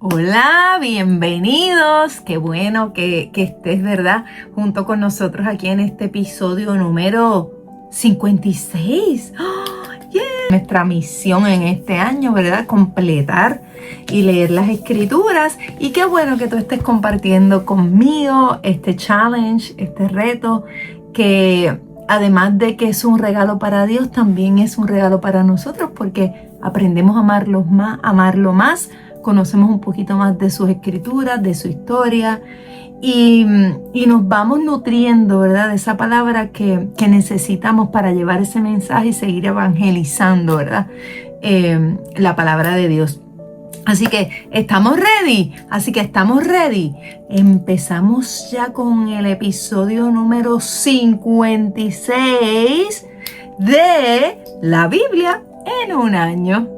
Hola, bienvenidos. Qué bueno que estés, ¿verdad? Junto con nosotros aquí en este episodio número 56. ¡Oh, yeah! Nuestra misión en este año, ¿verdad? Completar y leer las escrituras. Y qué bueno que tú estés compartiendo conmigo este challenge, este reto, que además de que es un regalo para Dios, también es un regalo para nosotros porque aprendemos a amarlo más. Conocemos un poquito más de sus escrituras, de su historia y nos vamos nutriendo, ¿verdad? De esa palabra que necesitamos para llevar ese mensaje y seguir evangelizando, ¿verdad? La palabra de Dios. Así que estamos ready. Empezamos ya con el episodio número 56 de la Biblia en un año.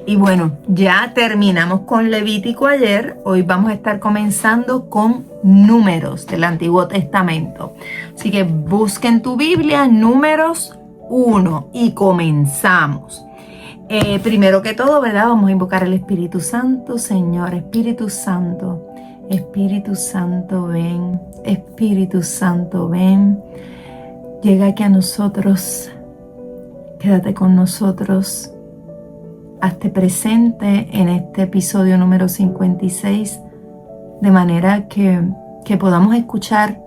Y bueno, ya terminamos con Levítico ayer. Hoy vamos a estar comenzando con Números del Antiguo Testamento. Así que busquen tu Biblia, Números 1 y comenzamos. Primero que todo, ¿verdad? Vamos a invocar al Espíritu Santo. Señor, Espíritu Santo, ven. Espíritu Santo, ven. Llega aquí a nosotros. Quédate con nosotros. Hazte presente en este episodio número 56, de manera que podamos escuchar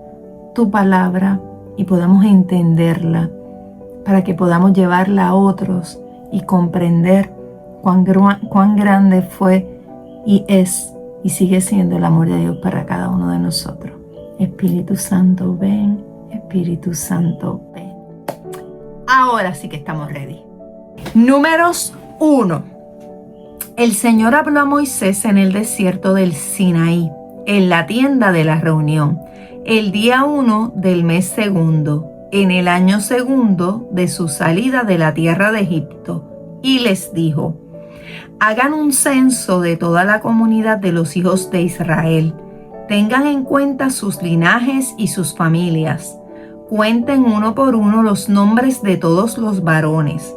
tu palabra y podamos entenderla, para que podamos llevarla a otros y comprender cuán grande fue y es y sigue siendo el amor de Dios para cada uno de nosotros. Espíritu Santo, ven. Espíritu Santo, ven. Ahora sí que estamos ready. Números 1. El Señor habló a Moisés en el desierto del Sinaí, en la tienda de la reunión, el día 1 del mes segundo, en el año segundo de su salida de la tierra de Egipto, y les dijo: hagan un censo de toda la comunidad de los hijos de Israel, tengan en cuenta sus linajes y sus familias, cuenten uno por uno los nombres de todos los varones.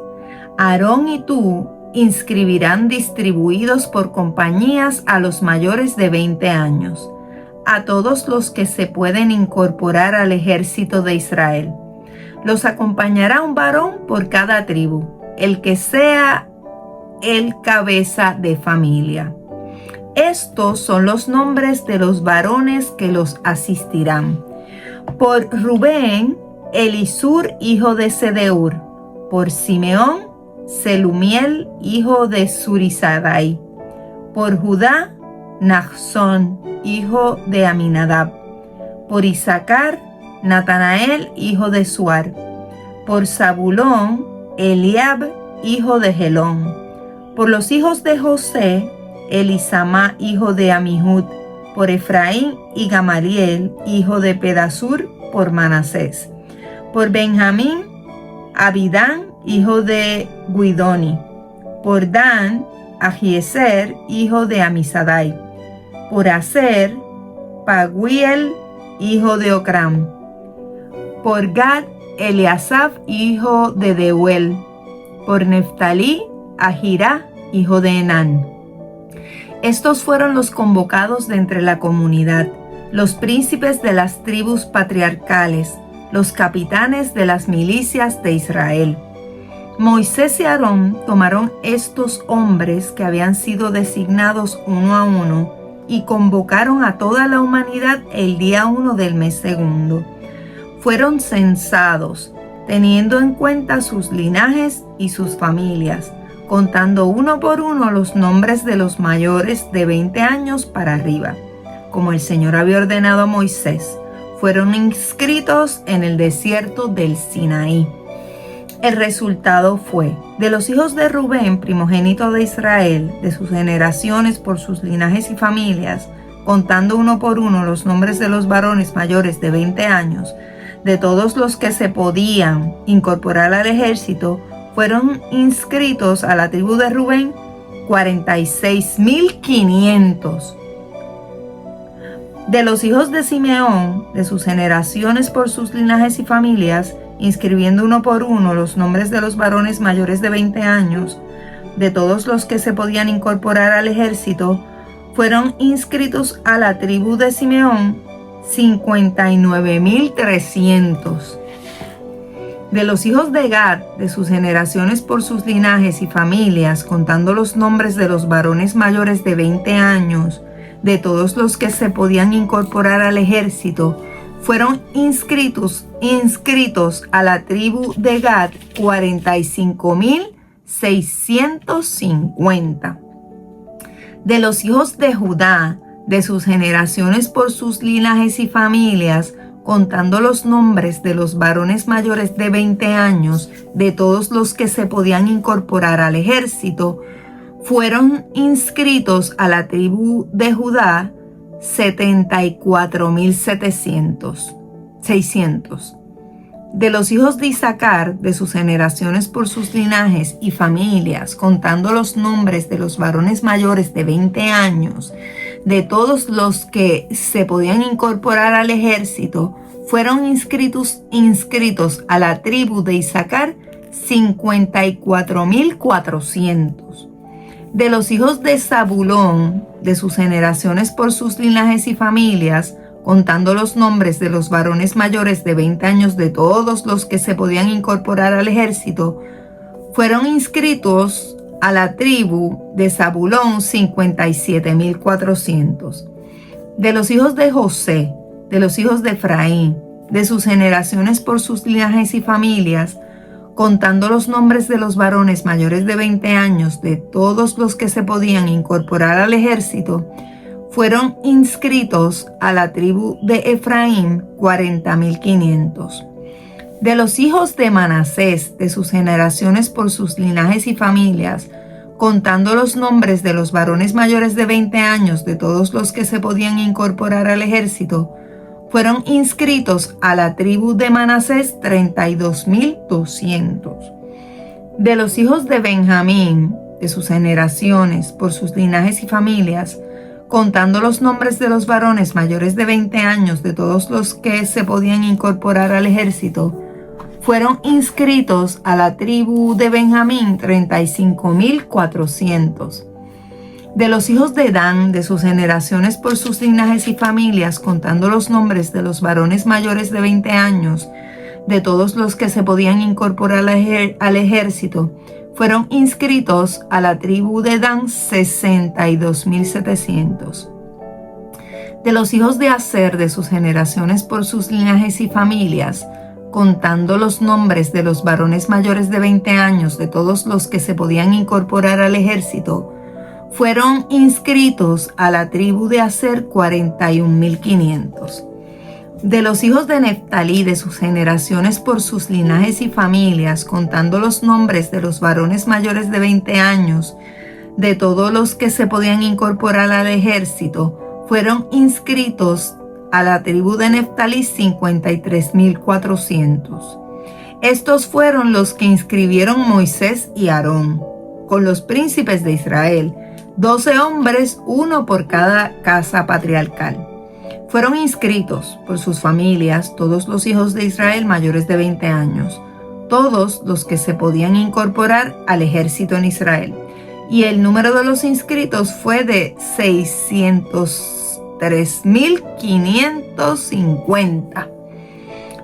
Aarón y tú inscribirán distribuidos por compañías a los mayores de 20 años, a todos los que se pueden incorporar al ejército de Israel. Los acompañará un varón por cada tribu, el que sea el cabeza de familia. Estos son los nombres de los varones que los asistirán. Por Rubén, Elisur, hijo de Sedeur. Por Simeón, Selumiel, hijo de Zurisadai. Por Judá, Nachzón, hijo de Aminadab. Por Isaacar, Natanael, hijo de Suar. Por Zabulón, Eliab, hijo de Helón. Por los hijos de José, Elisama, hijo de Amihud. Por Efraín y Gamaliel, hijo de Pedasur, por Manasés. Por Benjamín, Abidán, hijo de Guidoni. Por Dan, Ahieser, hijo de Amisadai. Por Aser, Paguiel, hijo de Ocram. Por Gad, Eliasaf, hijo de Deuel. Por Neftalí, Ahirá, hijo de Enán. Estos fueron los convocados de entre la comunidad, los príncipes de las tribus patriarcales, los capitanes de las milicias de Israel. Moisés y Aarón tomaron estos hombres que habían sido designados uno a uno y convocaron a toda la humanidad el día 1 del mes segundo. Fueron censados, teniendo en cuenta sus linajes y sus familias, contando uno por uno los nombres de los mayores de 20 años para arriba, como el Señor había ordenado a Moisés. Fueron inscritos en el desierto del Sinaí. El resultado fue: de los hijos de Rubén, primogénito de Israel, de sus generaciones por sus linajes y familias, contando uno por uno los nombres de los varones mayores de 20 años, de todos los que se podían incorporar al ejército, fueron inscritos a la tribu de Rubén 46,500. De los hijos de Simeón, de sus generaciones por sus linajes y familias, inscribiendo uno por uno los nombres de los varones mayores de 20 años, de todos los que se podían incorporar al ejército, fueron inscritos a la tribu de Simeón 59,300. De los hijos de Gad, de sus generaciones por sus linajes y familias, contando los nombres de los varones mayores de 20 años, de todos los que se podían incorporar al ejército, fueron inscritos a la tribu de Gad 45,650. De los hijos de Judá, de sus generaciones por sus linajes y familias, contando los nombres de los varones mayores de 20 años, de todos los que se podían incorporar al ejército, fueron inscritos a la tribu de Judá 74,600. De los hijos de Isaacar, de sus generaciones por sus linajes y familias, contando los nombres de los varones mayores de 20 años, de todos los que se podían incorporar al ejército, fueron inscritos a la tribu de Isaacar 54,400. De los hijos de Zabulón, de sus generaciones por sus linajes y familias, contando los nombres de los varones mayores de 20 años de todos los que se podían incorporar al ejército, fueron inscritos a la tribu de Zabulón 57,400. De los hijos de José, de los hijos de Efraín, de sus generaciones por sus linajes y familias, contando los nombres de los varones mayores de 20 años de todos los que se podían incorporar al ejército, fueron inscritos a la tribu de Efraín 40,500. De los hijos de Manasés, de sus generaciones por sus linajes y familias, contando los nombres de los varones mayores de 20 años de todos los que se podían incorporar al ejército, fueron inscritos a la tribu de Manasés 32,200. De los hijos de Benjamín, de sus generaciones por sus linajes y familias, contando los nombres de los varones mayores de 20 años de todos los que se podían incorporar al ejército, fueron inscritos a la tribu de Benjamín 35,400. De los hijos de Dan, de sus generaciones por sus linajes y familias, contando los nombres de los varones mayores de 20 años, de todos los que se podían incorporar al ejército, fueron inscritos a la tribu de Dan 62,700. De los hijos de Aser, de sus generaciones por sus linajes y familias, contando los nombres de los varones mayores de 20 años, de todos los que se podían incorporar al ejército, fueron inscritos a la tribu de Aser 41,500. De los hijos de Neftalí, de sus generaciones por sus linajes y familias, contando los nombres de los varones mayores de 20 años, de todos los que se podían incorporar al ejército, fueron inscritos a la tribu de Neftalí 53,400. Estos fueron los que inscribieron Moisés y Aarón, con los príncipes de Israel, 12 hombres, uno por cada casa patriarcal. Fueron inscritos por sus familias todos los hijos de Israel mayores de 20 años, todos los que se podían incorporar al ejército en Israel. Y el número de los inscritos fue de 603,550.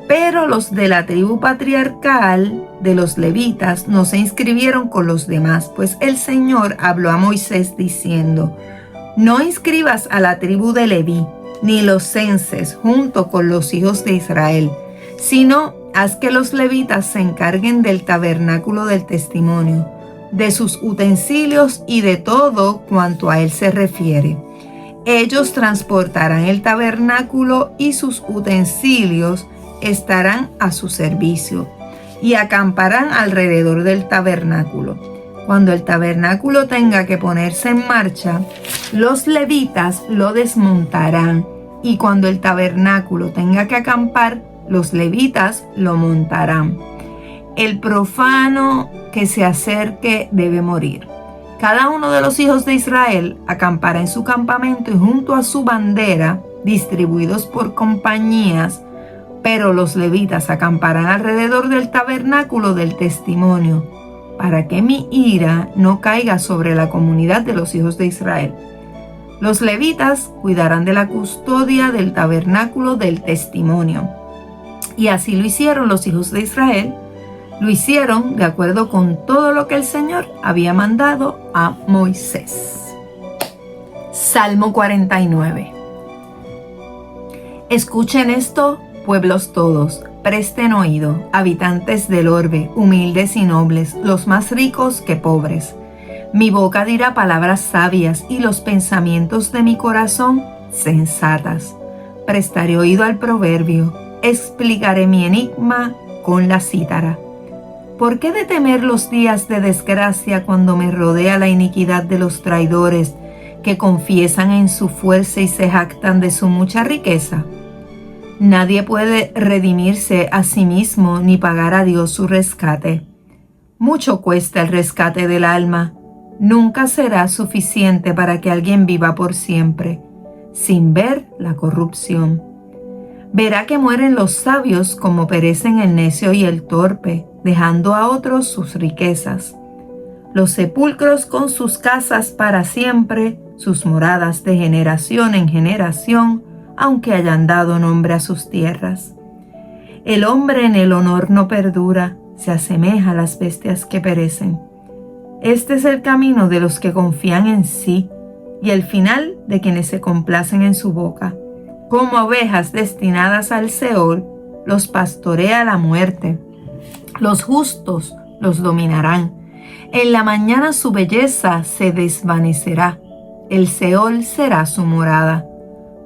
Pero los de la tribu patriarcal de los levitas no se inscribieron con los demás, pues el Señor habló a Moisés diciendo: no inscribas a la tribu de Leví, ni los censes junto con los hijos de Israel, sino haz que los levitas se encarguen del tabernáculo del testimonio, de sus utensilios y de todo cuanto a él se refiere. Ellos transportarán el tabernáculo y sus utensilios estarán a su servicio y acamparán alrededor del tabernáculo. Cuando el tabernáculo tenga que ponerse en marcha, los levitas lo desmontarán, y cuando el tabernáculo tenga que acampar, los levitas lo montarán. El profano que se acerque debe morir. Cada uno de los hijos de Israel acampará en su campamento y junto a su bandera, distribuidos por compañías, pero los levitas acamparán alrededor del tabernáculo del testimonio, para que mi ira no caiga sobre la comunidad de los hijos de Israel. Los levitas cuidarán de la custodia del tabernáculo del testimonio. Y así lo hicieron los hijos de Israel. Lo hicieron de acuerdo con todo lo que el Señor había mandado a Moisés. Salmo 49. Escuchen esto, pueblos todos, presten oído, habitantes del orbe, humildes y nobles, los más ricos que pobres. Mi boca dirá palabras sabias y los pensamientos de mi corazón sensatas. Prestaré oído al proverbio, explicaré mi enigma con la cítara. ¿Por qué de temer los días de desgracia cuando me rodea la iniquidad de los traidores que confiesan en su fuerza y se jactan de su mucha riqueza? Nadie puede redimirse a sí mismo ni pagar a Dios su rescate. Mucho cuesta el rescate del alma. Nunca será suficiente para que alguien viva por siempre, sin ver la corrupción. Verá que mueren los sabios como perecen el necio y el torpe, dejando a otros sus riquezas. Los sepulcros con sus casas para siempre, sus moradas de generación en generación, aunque hayan dado nombre a sus tierras. El hombre en el honor no perdura, se asemeja a las bestias que perecen. Este es el camino de los que confían en sí, y el final de quienes se complacen en su boca. Como ovejas destinadas al Seol, los pastorea la muerte. Los justos los dominarán. En la mañana su belleza se desvanecerá. El Seol será su morada.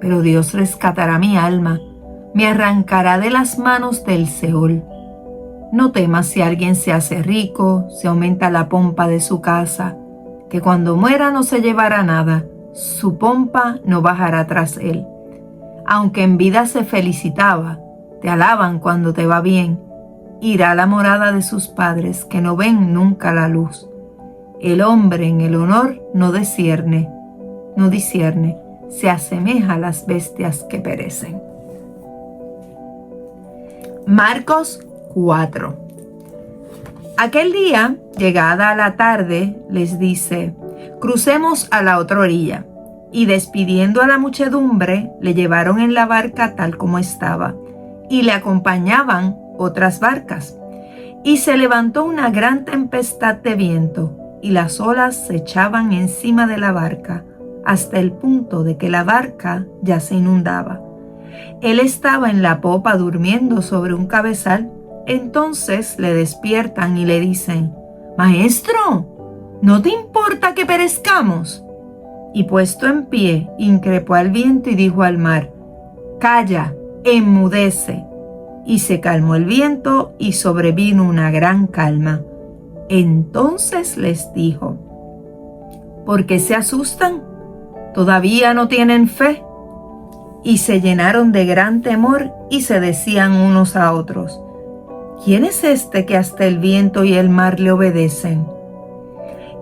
Pero Dios rescatará mi alma, me arrancará de las manos del Seol. No temas si alguien se hace rico, se aumenta la pompa de su casa, que cuando muera no se llevará nada, su pompa no bajará tras él. Aunque en vida se felicitaba, te alaban cuando te va bien, irá a la morada de sus padres que no ven nunca la luz. El hombre en el honor no discierne, se asemeja a las bestias que perecen. Marcos 4. Aquel día, llegada la tarde, les dice: crucemos a la otra orilla. Y despidiendo a la muchedumbre, le llevaron en la barca tal como estaba, y le acompañaban otras barcas. Y se levantó una gran tempestad de viento, y las olas se echaban encima de la barca, hasta el punto de que la barca ya se inundaba. Él estaba en la popa durmiendo sobre un cabezal. Entonces le despiertan y le dicen: Maestro, ¿no te importa que perezcamos? Y puesto en pie, increpó al viento y dijo al mar: Calla, enmudece. Y se calmó el viento y sobrevino una gran calma. Entonces les dijo: ¿por qué se asustan? ¿Todavía no tienen fe? Y se llenaron de gran temor y se decían unos a otros: ¿quién es este que hasta el viento y el mar le obedecen?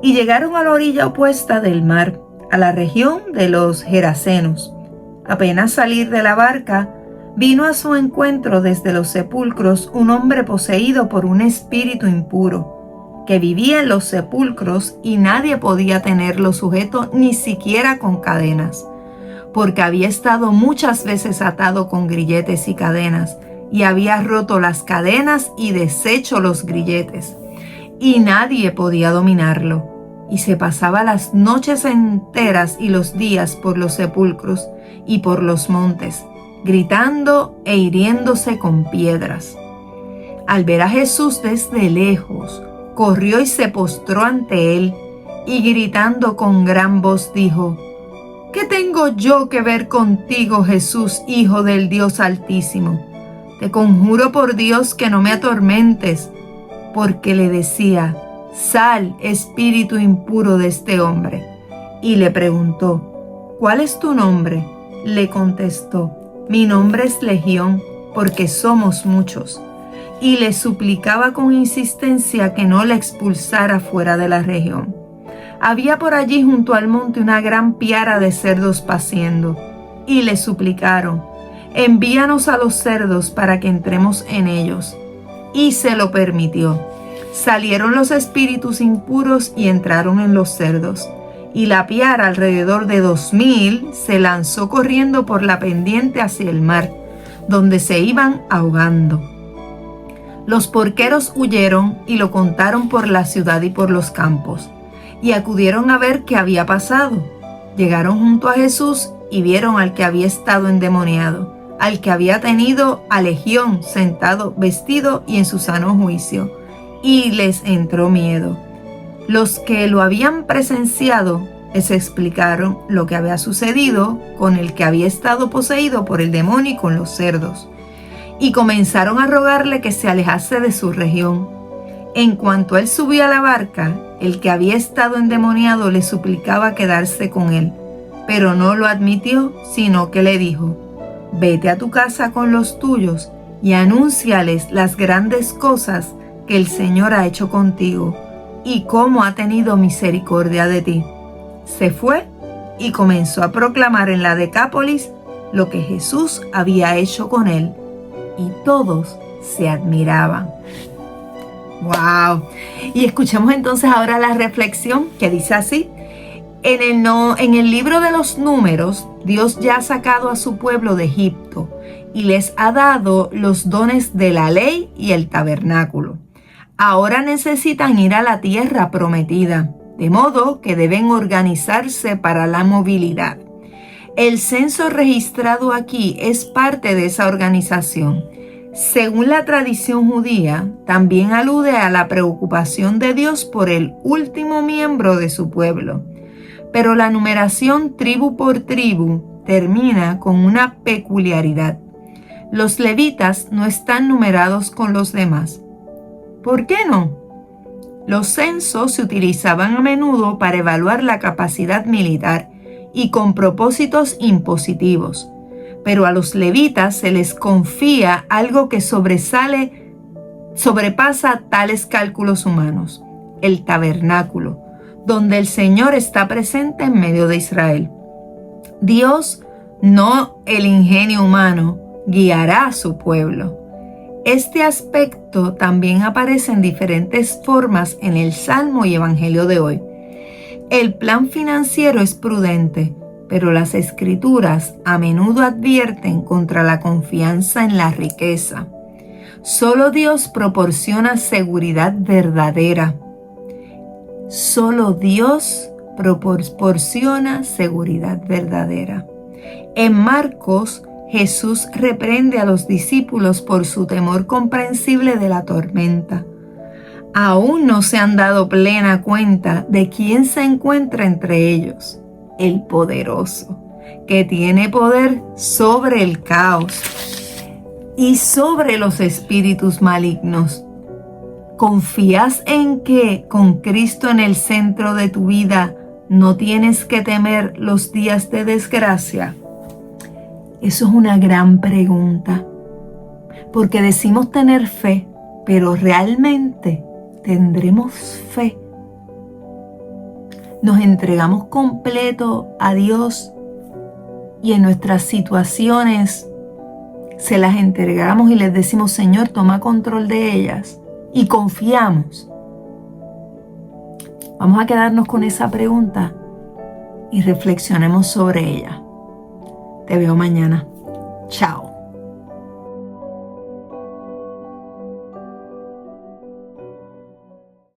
Y llegaron a la orilla opuesta del mar, a la región de los Gerasenos. Apenas salir de la barca, vino a su encuentro desde los sepulcros un hombre poseído por un espíritu impuro, que vivía en los sepulcros y nadie podía tenerlo sujeto ni siquiera con cadenas, porque había estado muchas veces atado con grilletes y cadenas, y había roto las cadenas y deshecho los grilletes, y nadie podía dominarlo. Y se pasaba las noches enteras y los días por los sepulcros y por los montes, gritando e hiriéndose con piedras. Al ver a Jesús desde lejos, corrió y se postró ante él, y gritando con gran voz dijo: ¿qué tengo yo que ver contigo, Jesús, Hijo del Dios Altísimo? Te conjuro por Dios que no me atormentes. Porque le decía: sal, espíritu impuro de este hombre. Y le preguntó: ¿cuál es tu nombre? Le contestó: mi nombre es Legión, porque somos muchos. Y le suplicaba con insistencia que no le expulsara fuera de la región. Había por allí junto al monte una gran piara de cerdos paciendo, y le suplicaron: envíanos a los cerdos para que entremos en ellos. Y se lo permitió. Salieron los espíritus impuros y entraron en los cerdos. Y la piara, alrededor de 2000, se lanzó corriendo por la pendiente hacia el mar, donde se iban ahogando. Los porqueros huyeron y lo contaron por la ciudad y por los campos, y acudieron a ver qué había pasado. Llegaron junto a Jesús y vieron al que había estado endemoniado, al que había tenido a legión, sentado, vestido y en su sano juicio, y les entró miedo. Los que lo habían presenciado les explicaron lo que había sucedido con el que había estado poseído por el demonio y con los cerdos, y comenzaron a rogarle que se alejase de su región. En cuanto él subió a la barca, el que había estado endemoniado le suplicaba quedarse con él, pero no lo admitió, sino que le dijo: «Vete a tu casa con los tuyos y anúnciales las grandes cosas que el Señor ha hecho contigo y cómo ha tenido misericordia de ti». Se fue y comenzó a proclamar en la Decápolis lo que Jesús había hecho con él, y todos se admiraban. ¡Wow! Y escuchemos entonces ahora la reflexión, que dice así: en el libro de los Números, Dios ya ha sacado a su pueblo de Egipto y les ha dado los dones de la ley y el tabernáculo. Ahora necesitan ir a la tierra prometida, de modo que deben organizarse para la movilidad. El censo registrado aquí es parte de esa organización. Según la tradición judía, también alude a la preocupación de Dios por el último miembro de su pueblo. Pero la numeración tribu por tribu termina con una peculiaridad. Los levitas no están numerados con los demás. ¿Por qué no? Los censos se utilizaban a menudo para evaluar la capacidad militar y con propósitos impositivos, pero a los levitas se les confía algo que sobrepasa tales cálculos humanos: el tabernáculo, donde el Señor está presente en medio de Israel. Dios, no el ingenio humano, guiará a su pueblo. Este aspecto también aparece en diferentes formas en el Salmo y Evangelio de hoy. El plan financiero es prudente, pero las Escrituras a menudo advierten contra la confianza en la riqueza. Solo Dios proporciona seguridad verdadera. Solo Dios proporciona seguridad verdadera. En Marcos, Jesús reprende a los discípulos por su temor comprensible de la tormenta. Aún no se han dado plena cuenta de quién se encuentra entre ellos: el poderoso, que tiene poder sobre el caos y sobre los espíritus malignos. ¿Confías en que con Cristo en el centro de tu vida no tienes que temer los días de desgracia? Eso es una gran pregunta, porque decimos tener fe, pero ¿realmente tendremos fe? ¿Nos entregamos completo a Dios y en nuestras situaciones se las entregamos y les decimos: Señor, toma control de ellas, y confiamos? Vamos a quedarnos con esa pregunta y reflexionemos sobre ella. Te veo mañana. Chao.